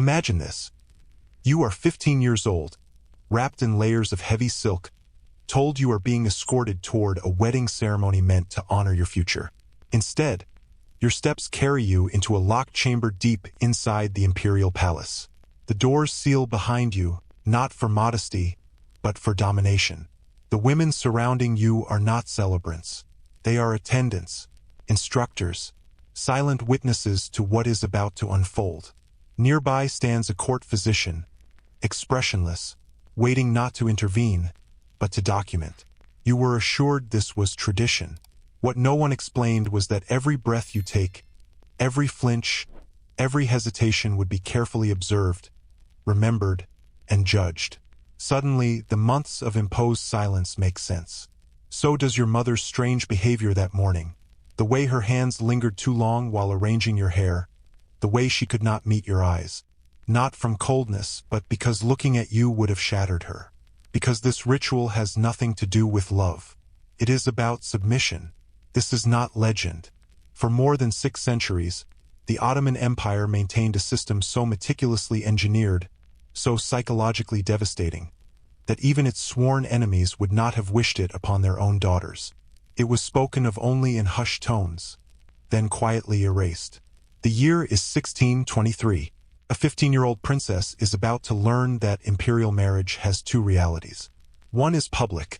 Imagine this. You are 15 years old, wrapped in layers of heavy silk, told you are being escorted toward a wedding ceremony meant to honor your future. Instead, your steps carry you into a locked chamber deep inside the imperial palace. The doors seal behind you, not for modesty, but for domination. The women surrounding you are not celebrants. They are attendants, instructors, silent witnesses to what is about to unfold. Nearby stands a court physician, expressionless, waiting not to intervene, but to document. You were assured this was tradition. What no one explained was that every breath you take, every flinch, every hesitation would be carefully observed, remembered, and judged. Suddenly, the months of imposed silence make sense. So does your mother's strange behavior that morning. The way her hands lingered too long while arranging your hair. The way she could not meet your eyes. Not from coldness, but because looking at you would have shattered her. Because this ritual has nothing to do with love. It is about submission. This is not legend. For more than 6 centuries, the Ottoman Empire maintained a system so meticulously engineered, so psychologically devastating, that even its sworn enemies would not have wished it upon their own daughters. It was spoken of only in hushed tones, then quietly erased. The year is 1623. A 15-year-old princess is about to learn that imperial marriage has 2 realities. One is public.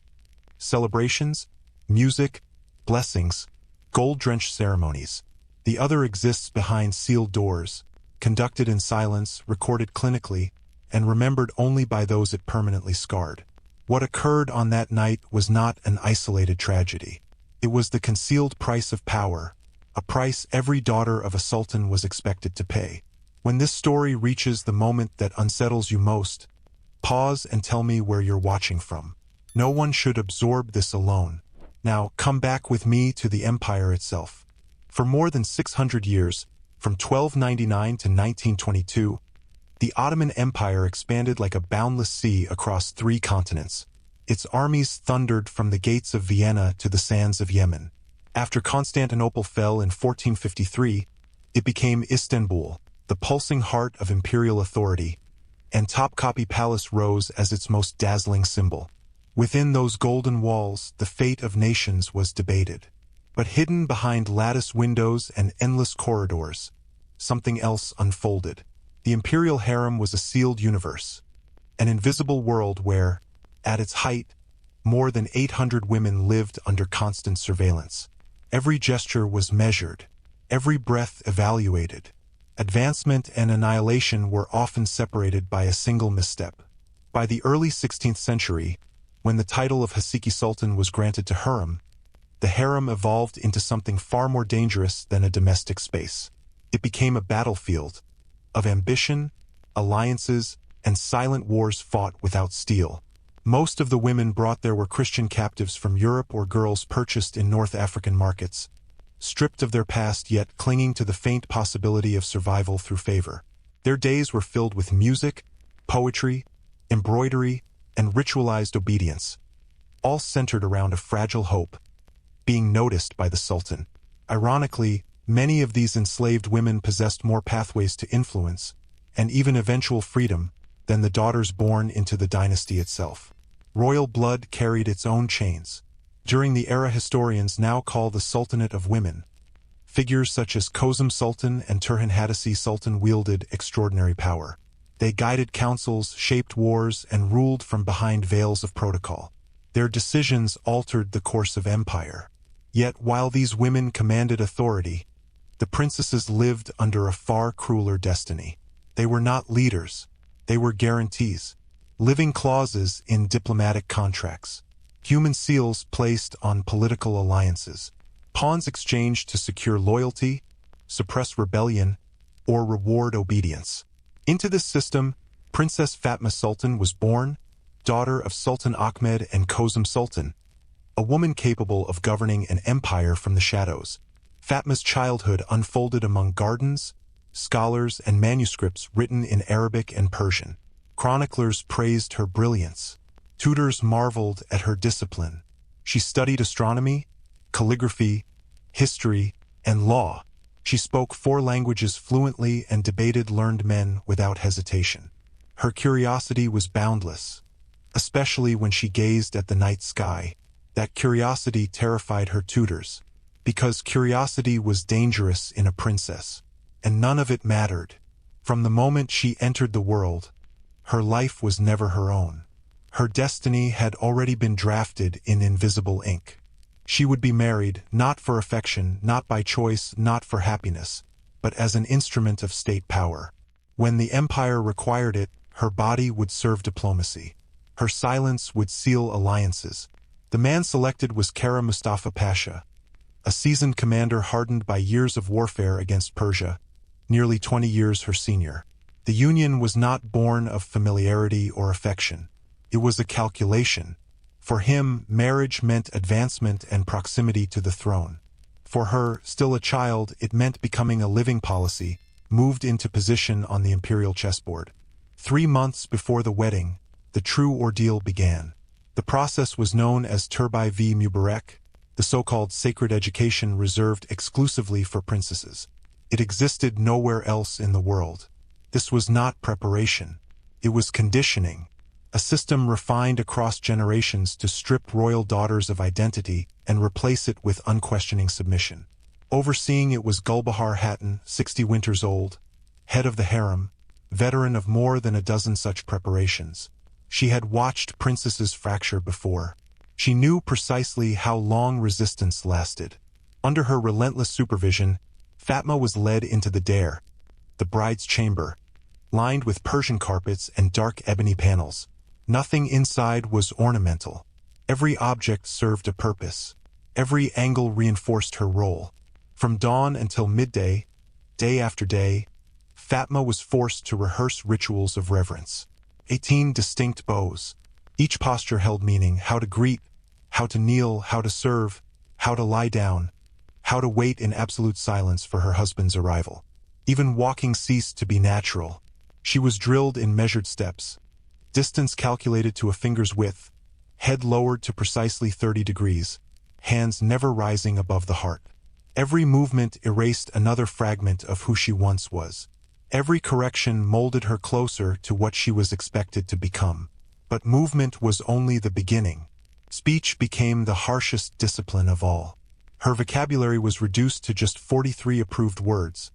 Celebrations, music, blessings, gold-drenched ceremonies. The other exists behind sealed doors, conducted in silence, recorded clinically, and remembered only by those it permanently scarred. What occurred on that night was not an isolated tragedy. It was the concealed price of power, a price every daughter of a sultan was expected to pay. When this story reaches the moment that unsettles you most, pause and tell me where you're watching from. No one should absorb this alone. Now, come back with me to the empire itself. For more than 600 years, from 1299 to 1922, the Ottoman Empire expanded like a boundless sea across 3 continents. Its armies thundered from the gates of Vienna to the sands of Yemen. After Constantinople fell in 1453, it became Istanbul, the pulsing heart of imperial authority, and Topkapi Palace rose as its most dazzling symbol. Within those golden walls, the fate of nations was debated. But hidden behind lattice windows and endless corridors, something else unfolded. The imperial harem was a sealed universe, an invisible world where, at its height, more than 800 women lived under constant surveillance. Every gesture was measured, every breath evaluated. Advancement and annihilation were often separated by a single misstep. By the early 16th century, when the title of Haseki Sultan was granted to Hurrem, the harem evolved into something far more dangerous than a domestic space. It became a battlefield of ambition, alliances, and silent wars fought without steel. Most of the women brought there were Christian captives from Europe or girls purchased in North African markets, stripped of their past yet clinging to the faint possibility of survival through favor. Their days were filled with music, poetry, embroidery, and ritualized obedience, all centered around a fragile hope, being noticed by the Sultan. Ironically, many of these enslaved women possessed more pathways to influence, and even eventual freedom, than the daughters born into the dynasty itself. Royal blood carried its own chains. During the era historians now call the Sultanate of Women, figures such as Kozum Sultan and Turhan Hadisi Sultan wielded extraordinary power. They guided councils, shaped wars, and ruled from behind veils of protocol. Their decisions altered the course of empire. Yet while these women commanded authority, the princesses lived under a far crueler destiny. They were not leaders. They were guarantees, living clauses in diplomatic contracts, human seals placed on political alliances, pawns exchanged to secure loyalty, suppress rebellion, or reward obedience. Into this system, Princess Fatma Sultan was born, daughter of Sultan Ahmed and Kozum Sultan, a woman capable of governing an empire from the shadows. Fatma's childhood unfolded among gardens, scholars, and manuscripts written in Arabic and Persian. Chroniclers praised her brilliance. Tutors marveled at her discipline. She studied astronomy, calligraphy, history, and law, She spoke 4 languages fluently and debated learned men without hesitation. Her curiosity was boundless, especially when she gazed at the night sky. That curiosity terrified her tutors, because curiosity was dangerous in a princess, and none of it mattered. From the moment she entered the world, her life was never her own. Her destiny had already been drafted in invisible ink. She would be married, not for affection, not by choice, not for happiness, but as an instrument of state power. When the empire required it, her body would serve diplomacy. Her silence would seal alliances. The man selected was Kara Mustafa Pasha, a seasoned commander hardened by years of warfare against Persia, nearly 20 years her senior. The union was not born of familiarity or affection. It was a calculation. For him, marriage meant advancement and proximity to the throne. For her, still a child, it meant becoming a living policy, moved into position on the imperial chessboard. 3 months before the wedding, the true ordeal began. The process was known as Turbai v Mubarak, the so-called sacred education reserved exclusively for princesses. It existed nowhere else in the world. This was not preparation. It was conditioning, a system refined across generations to strip royal daughters of identity and replace it with unquestioning submission. Overseeing it was Gulbahar Hatton, 60 winters old, head of the harem, veteran of more than a dozen such preparations. She had watched princesses fracture before. She knew precisely how long resistance lasted. Under her relentless supervision, Fatma was led into the dare, the bride's chamber, lined with Persian carpets and dark ebony panels. Nothing inside was ornamental. Every object served a purpose. Every angle reinforced her role. From dawn until midday, day after day, Fatma was forced to rehearse rituals of reverence. 18 distinct bows. Each posture held meaning: how to greet, how to kneel, how to serve, how to lie down, how to wait in absolute silence for her husband's arrival. Even walking ceased to be natural. She was drilled in measured steps, distance calculated to a finger's width, head lowered to precisely 30 degrees, hands never rising above the heart. Every movement erased another fragment of who she once was. Every correction molded her closer to what she was expected to become. But movement was only the beginning. Speech became the harshest discipline of all. Her vocabulary was reduced to just 43 approved words,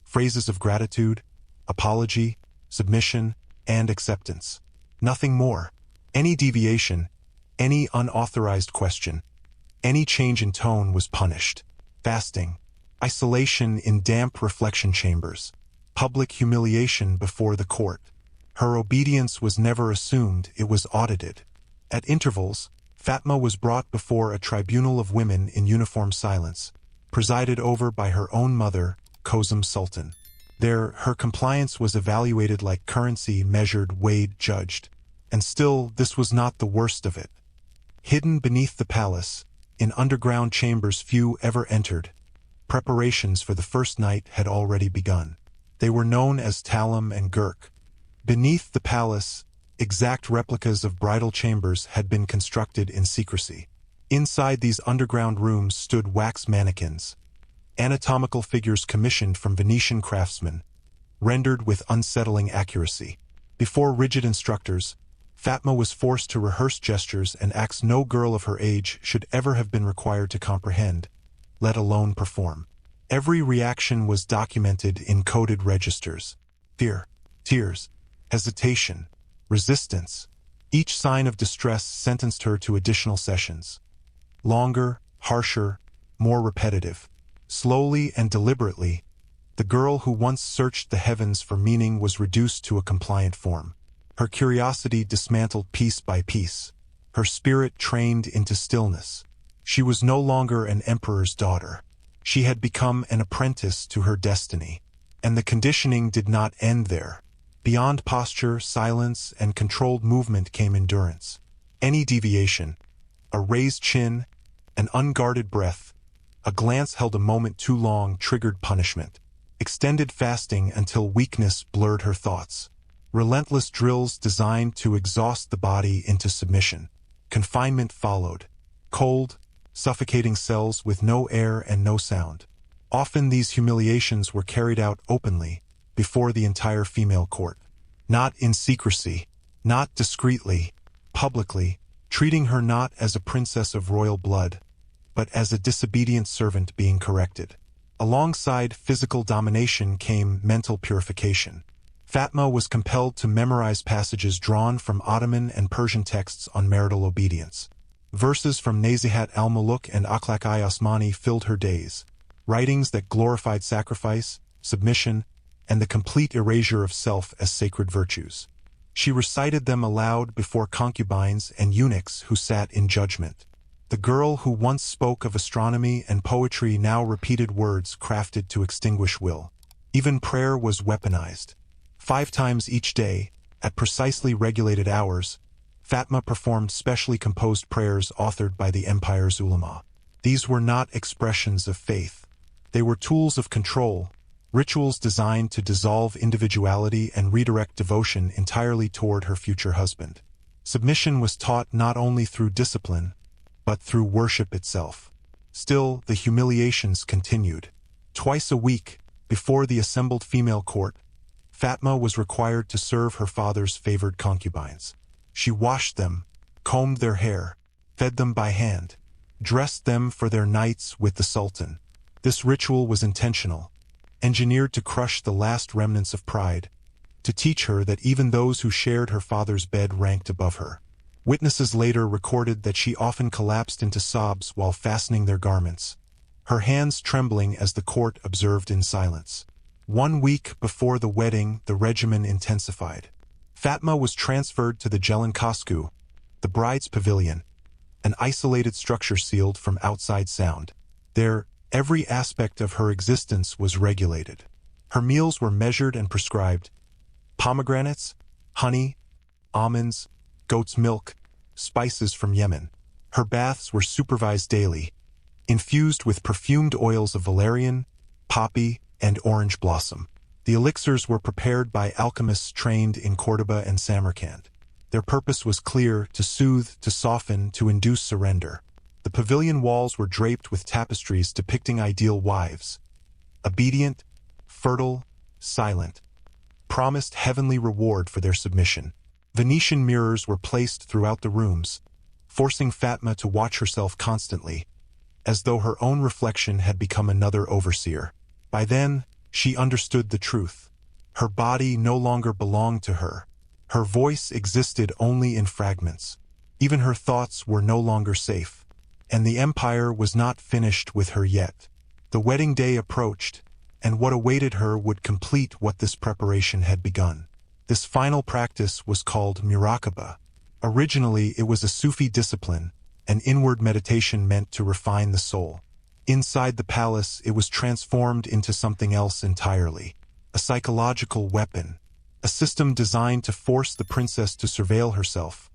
phrases of gratitude, apology, submission, and acceptance. Nothing more. Any deviation, any unauthorized question, any change in tone was punished. Fasting, isolation in damp reflection chambers, public humiliation before the court. Her obedience was never assumed, it was audited. At intervals, Fatma was brought before a tribunal of women in uniform silence, presided over by her own mother, Kozum Sultan. There, her compliance was evaluated like currency, measured, weighed, judged. And still, this was not the worst of it. Hidden beneath the palace, in underground chambers few ever entered, preparations for the first night had already begun. They were known as Talim and Gurk. Beneath the palace, exact replicas of bridal chambers had been constructed in secrecy. Inside these underground rooms stood wax mannequins, anatomical figures commissioned from Venetian craftsmen, rendered with unsettling accuracy. Before rigid instructors, Fatma was forced to rehearse gestures and acts no girl of her age should ever have been required to comprehend, let alone perform. Every reaction was documented in coded registers. Fear, tears, hesitation, resistance. Each sign of distress sentenced her to additional sessions. Longer, harsher, more repetitive. Slowly and deliberately, the girl who once searched the heavens for meaning was reduced to a compliant form. Her curiosity dismantled piece by piece. Her spirit trained into stillness. She was no longer an emperor's daughter. She had become an apprentice to her destiny. And the conditioning did not end there. Beyond posture, silence, and controlled movement came endurance. Any deviation, a raised chin, an unguarded breath, a glance held a moment too long triggered punishment. Extended fasting until weakness blurred her thoughts. Relentless drills designed to exhaust the body into submission. Confinement followed. Cold, suffocating cells with no air and no sound. Often these humiliations were carried out openly, before the entire female court. Not in secrecy, not discreetly, publicly, treating her not as a princess of royal blood, but as a disobedient servant being corrected. Alongside physical domination came mental purification. Fatma was compelled to memorize passages drawn from Ottoman and Persian texts on marital obedience. Verses from Nazihat al-Muluk and Akhlaq-i Osmani filled her days, writings that glorified sacrifice, submission, and the complete erasure of self as sacred virtues. She recited them aloud before concubines and eunuchs who sat in judgment. The girl who once spoke of astronomy and poetry now repeated words crafted to extinguish will. Even prayer was weaponized. 5 times each day, at precisely regulated hours, Fatma performed specially composed prayers authored by the empire's ulama. These were not expressions of faith. They were tools of control, rituals designed to dissolve individuality and redirect devotion entirely toward her future husband. Submission was taught not only through discipline, but through worship itself. Still, the humiliations continued. Twice a week, before the assembled female court, Fatma was required to serve her father's favored concubines. She washed them, combed their hair, fed them by hand, dressed them for their nights with the sultan. This ritual was intentional, engineered to crush the last remnants of pride, to teach her that even those who shared her father's bed ranked above her. Witnesses later recorded that she often collapsed into sobs while fastening their garments, her hands trembling as the court observed in silence. 1 week before the wedding, the regimen intensified. Fatma was transferred to the Jelenkosku, the bride's pavilion, an isolated structure sealed from outside sound. There, every aspect of her existence was regulated. Her meals were measured and prescribed. Pomegranates, honey, almonds, goat's milk, spices from Yemen. Her baths were supervised daily, infused with perfumed oils of valerian, poppy, and orange blossom. The elixirs were prepared by alchemists trained in Cordoba and Samarkand. Their purpose was clear: to soothe, to soften, to induce surrender. The pavilion walls were draped with tapestries depicting ideal wives, obedient, fertile, silent, promised heavenly reward for their submission. Venetian mirrors were placed throughout the rooms, forcing Fatma to watch herself constantly, as though her own reflection had become another overseer. By then, she understood the truth. Her body no longer belonged to her. Her voice existed only in fragments. Even her thoughts were no longer safe. And the empire was not finished with her yet. The wedding day approached, and what awaited her would complete what this preparation had begun. This final practice was called muraqabah. Originally, it was a Sufi discipline, an inward meditation meant to refine the soul. Inside the palace, it was transformed into something else entirely, a psychological weapon, a system designed to force the princess to surveil herself,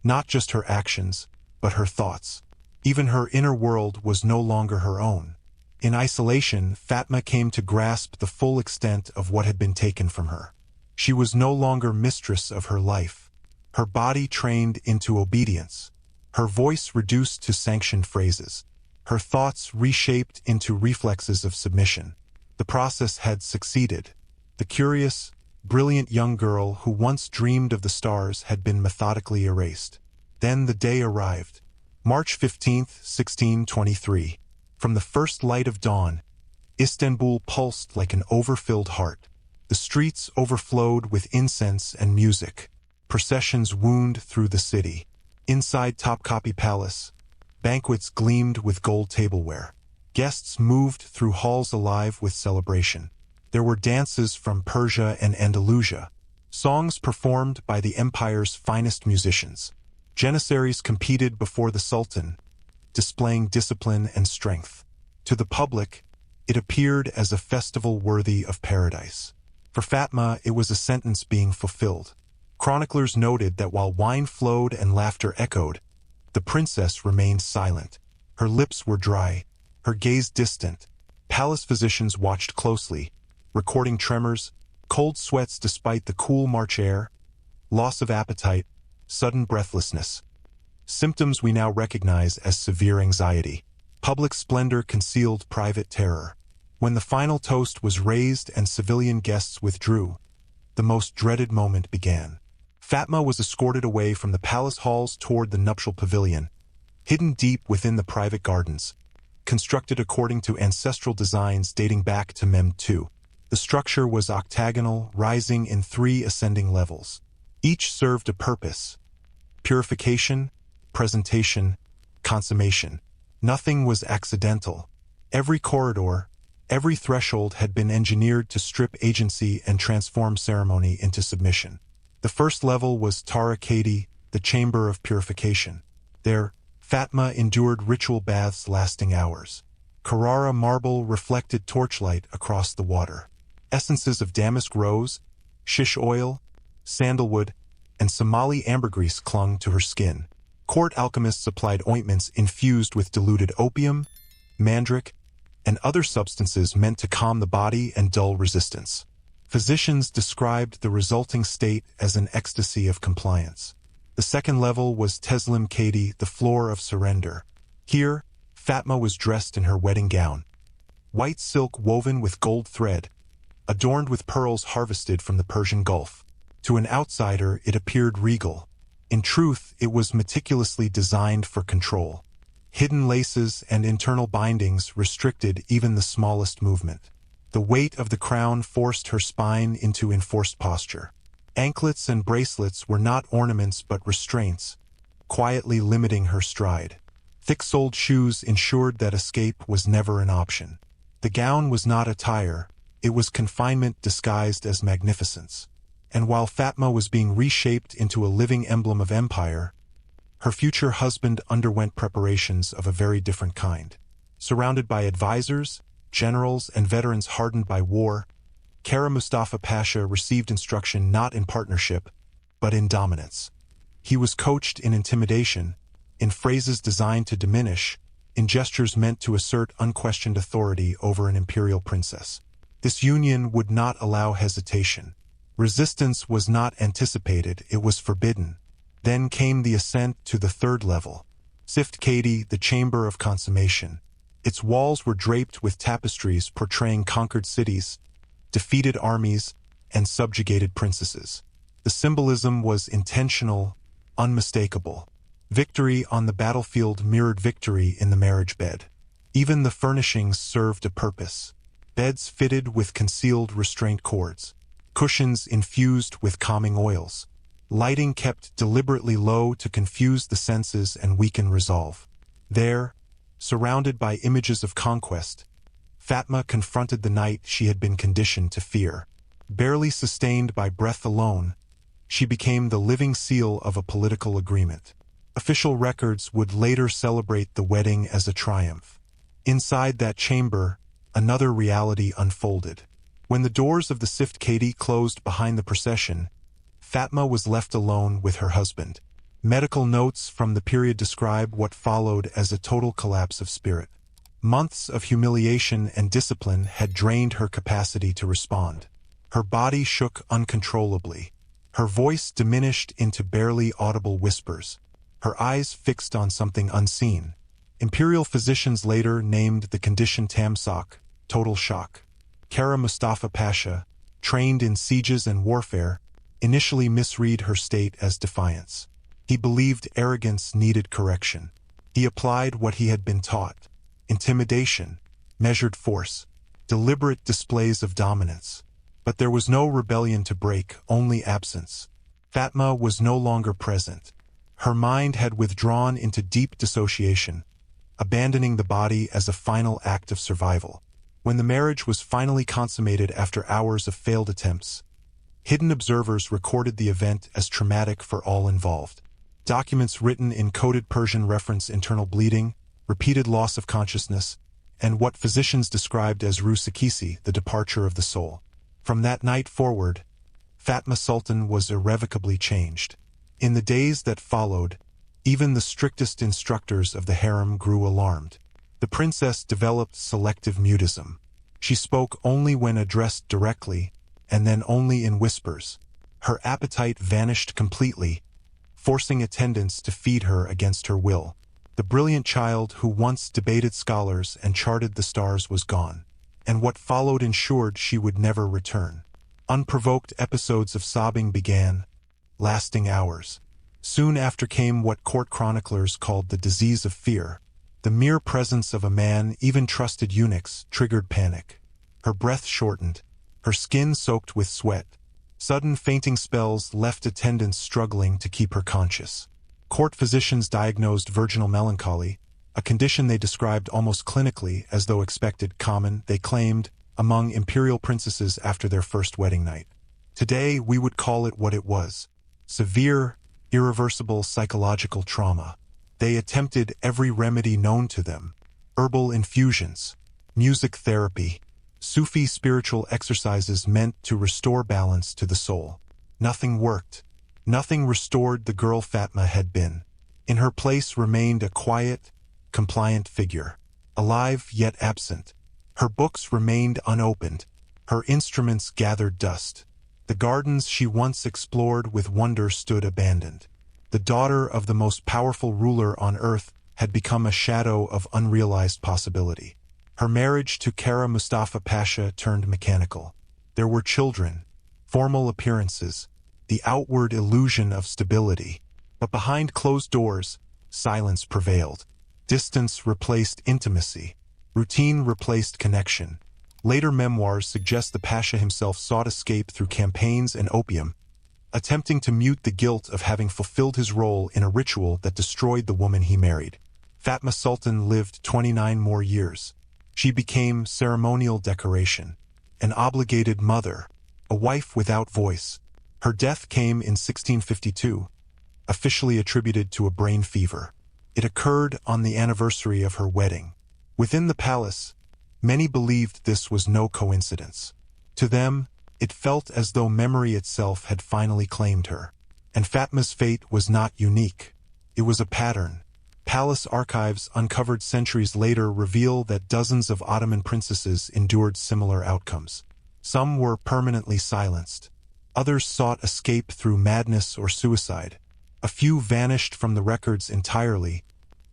not just her actions, but her thoughts. Even her inner world was no longer her own. In isolation, Fatma came to grasp the full extent of what had been taken from her. She was no longer mistress of her life, her body trained into obedience, her voice reduced to sanctioned phrases, her thoughts reshaped into reflexes of submission. The process had succeeded. The curious, brilliant young girl who once dreamed of the stars had been methodically erased. Then the day arrived. March 15, 1623. From the first light of dawn, Istanbul pulsed like an overfilled heart. The streets overflowed with incense and music. Processions wound through the city. Inside Topkapi Palace, banquets gleamed with gold tableware. Guests moved through halls alive with celebration. There were dances from Persia and Andalusia, songs performed by the empire's finest musicians. Janissaries competed before the Sultan, displaying discipline and strength. To the public, it appeared as a festival worthy of paradise. For Fatma, it was a sentence being fulfilled. Chroniclers noted that while wine flowed and laughter echoed, the princess remained silent. Her lips were dry, her gaze distant. Palace physicians watched closely, recording tremors, cold sweats despite the cool March air, loss of appetite, sudden breathlessness. Symptoms we now recognize as severe anxiety. Public splendor concealed private terror. When the final toast was raised and civilian guests withdrew, the most dreaded moment began. Fatma was escorted away from the palace halls toward the nuptial pavilion, hidden deep within the private gardens, constructed according to ancestral designs dating back to Mem II. The structure was octagonal, rising in 3 ascending levels. Each served a purpose: purification, presentation, consummation. Nothing was accidental. Every corridor, every threshold had been engineered to strip agency and transform ceremony into submission. The first level was Tara Kadi, the Chamber of Purification. There, Fatma endured ritual baths lasting hours. Carrara marble reflected torchlight across the water. Essences of damask rose, shish oil, sandalwood, and Somali ambergris clung to her skin. Court alchemists applied ointments infused with diluted opium, mandrake, and other substances meant to calm the body and dull resistance. Physicians described the resulting state as an ecstasy of compliance. The second level was Teslim Kadi, the floor of surrender. Here, Fatma was dressed in her wedding gown. White silk woven with gold thread, adorned with pearls harvested from the Persian Gulf. To an outsider, it appeared regal. In truth, it was meticulously designed for control. Hidden laces and internal bindings restricted even the smallest movement. The weight of the crown forced her spine into enforced posture. Anklets and bracelets were not ornaments but restraints, quietly limiting her stride. Thick-soled shoes ensured that escape was never an option. The gown was not attire, it was confinement disguised as magnificence. And while Fatma was being reshaped into a living emblem of empire, her future husband underwent preparations of a very different kind. Surrounded by advisors, generals, and veterans hardened by war, Kara Mustafa Pasha received instruction not in partnership, but in dominance. He was coached in intimidation, in phrases designed to diminish, in gestures meant to assert unquestioned authority over an imperial princess. This union would not allow hesitation. Resistance was not anticipated, it was forbidden. Then came the ascent to the third level. Sift Kadi, the Chamber of Consummation. Its walls were draped with tapestries portraying conquered cities, defeated armies, and subjugated princesses. The symbolism was intentional, unmistakable. Victory on the battlefield mirrored victory in the marriage bed. Even the furnishings served a purpose. Beds fitted with concealed restraint cords. Cushions infused with calming oils. Lighting kept deliberately low to confuse the senses and weaken resolve. There, surrounded by images of conquest, Fatma confronted the night she had been conditioned to fear. Barely sustained by breath alone, she became the living seal of a political agreement. Official records would later celebrate the wedding as a triumph. Inside that chamber, another reality unfolded. When the doors of the Sift Kadi closed behind the procession, Fatma was left alone with her husband. Medical notes from the period describe what followed as a total collapse of spirit. Months of humiliation and discipline had drained her capacity to respond. Her body shook uncontrollably. Her voice diminished into barely audible whispers. Her eyes fixed on something unseen. Imperial physicians later named the condition Tamsak, total shock. Kara Mustafa Pasha, trained in sieges and warfare, initially misread her state as defiance. He believed arrogance needed correction. He applied what he had been taught: intimidation, measured force, deliberate displays of dominance. But there was no rebellion to break, only absence. Fatma was no longer present. Her mind had withdrawn into deep dissociation, abandoning the body as a final act of survival. When the marriage was finally consummated after hours of failed attempts, hidden observers recorded the event as traumatic for all involved. Documents written in coded Persian reference internal bleeding, repeated loss of consciousness, and what physicians described as Rusakisi, the departure of the soul. From that night forward, Fatma Sultan was irrevocably changed. In the days that followed, even the strictest instructors of the harem grew alarmed. The princess developed selective mutism. She spoke only when addressed directly, and then only in whispers. Her appetite vanished completely, forcing attendants to feed her against her will. The brilliant child who once debated scholars and charted the stars was gone. and what followed ensured she would never return. Unprovoked episodes of sobbing began, lasting hours. Soon after came what court chroniclers called the disease of fear. The mere presence of a man, even trusted eunuchs, triggered panic. Her breath shortened, her skin soaked with sweat. Sudden fainting spells left attendants struggling to keep her conscious. Court physicians diagnosed virginal melancholy, a condition they described almost clinically as though expected, common, they claimed, among imperial princesses after their first wedding night. Today, we would call it what it was: severe, irreversible psychological trauma. They attempted every remedy known to them: herbal infusions, music therapy, Sufi spiritual exercises meant to restore balance to the soul. Nothing worked. Nothing restored the girl Fatma had been. In her place remained a quiet, compliant figure, alive yet absent. Her books remained unopened. Her instruments gathered dust. The gardens she once explored with wonder stood abandoned. The daughter of the most powerful ruler on earth had become a shadow of unrealized possibility. Her marriage to Kara Mustafa Pasha turned mechanical. There were children, formal appearances, the outward illusion of stability. But behind closed doors, silence prevailed. Distance replaced intimacy. Routine replaced connection. Later memoirs suggest the Pasha himself sought escape through campaigns and opium, attempting to mute the guilt of having fulfilled his role in a ritual that destroyed the woman he married. Fatma Sultan lived 29 more years. She became ceremonial decoration, an obligated mother, a wife without voice. Her death came in 1652, officially attributed to a brain fever. It occurred on the anniversary of her wedding. Within the palace, many believed this was no coincidence. To them, it felt as though memory itself had finally claimed her. And Fatma's fate was not unique. It was a pattern. Palace archives uncovered centuries later reveal that dozens of Ottoman princesses endured similar outcomes. Some were permanently silenced. Others sought escape through madness or suicide. A few vanished from the records entirely,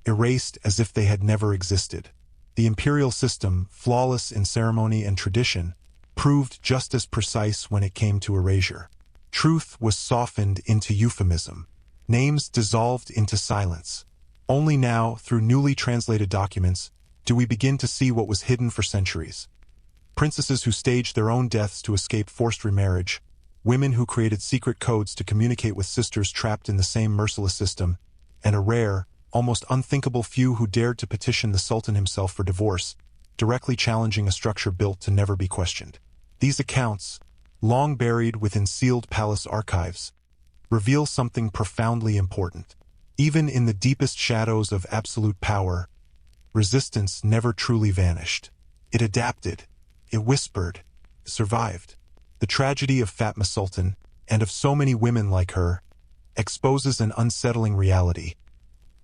erased as if they had never existed. The imperial system, flawless in ceremony and tradition, proved just as precise when it came to erasure. Truth was softened into euphemism. Names dissolved into silence. Only now, through newly translated documents, do we begin to see what was hidden for centuries. Princesses who staged their own deaths to escape forced remarriage, women who created secret codes to communicate with sisters trapped in the same merciless system, and a rare, almost unthinkable few who dared to petition the Sultan himself for divorce, directly challenging a structure built to never be questioned. These accounts, long buried within sealed palace archives, reveal something profoundly important. Even in the deepest shadows of absolute power, resistance never truly vanished. It adapted, it whispered, survived. The tragedy of Fatma Sultan, and of so many women like her, exposes an unsettling reality.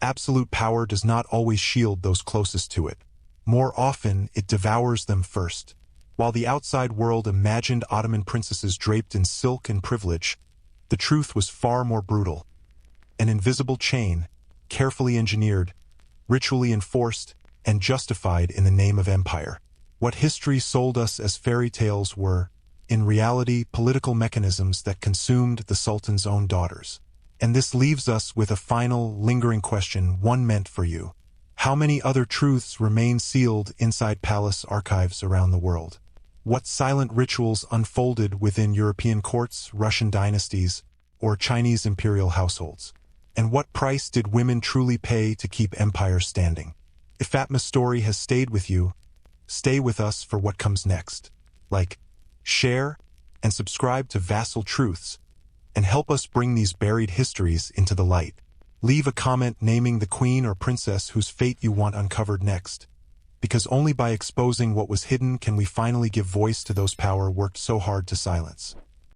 Absolute power does not always shield those closest to it. More often, it devours them first. While the outside world imagined Ottoman princesses draped in silk and privilege, the truth was far more brutal. An invisible chain, carefully engineered, ritually enforced, and justified in the name of empire. What history sold us as fairy tales were, in reality, political mechanisms that consumed the Sultan's own daughters. And this leaves us with a final, lingering question, one meant for you. How many other truths remain sealed inside palace archives around the world? What silent rituals unfolded within European courts, Russian dynasties, or Chinese imperial households? And what price did women truly pay to keep empires standing? If Fatma's story has stayed with you, stay with us for what comes next. Like, share, and subscribe to Vassal Truths, and help us bring these buried histories into the light. Leave a comment naming the queen or princess whose fate you want uncovered next, because only by exposing what was hidden can we finally give voice to those power worked so hard to silence.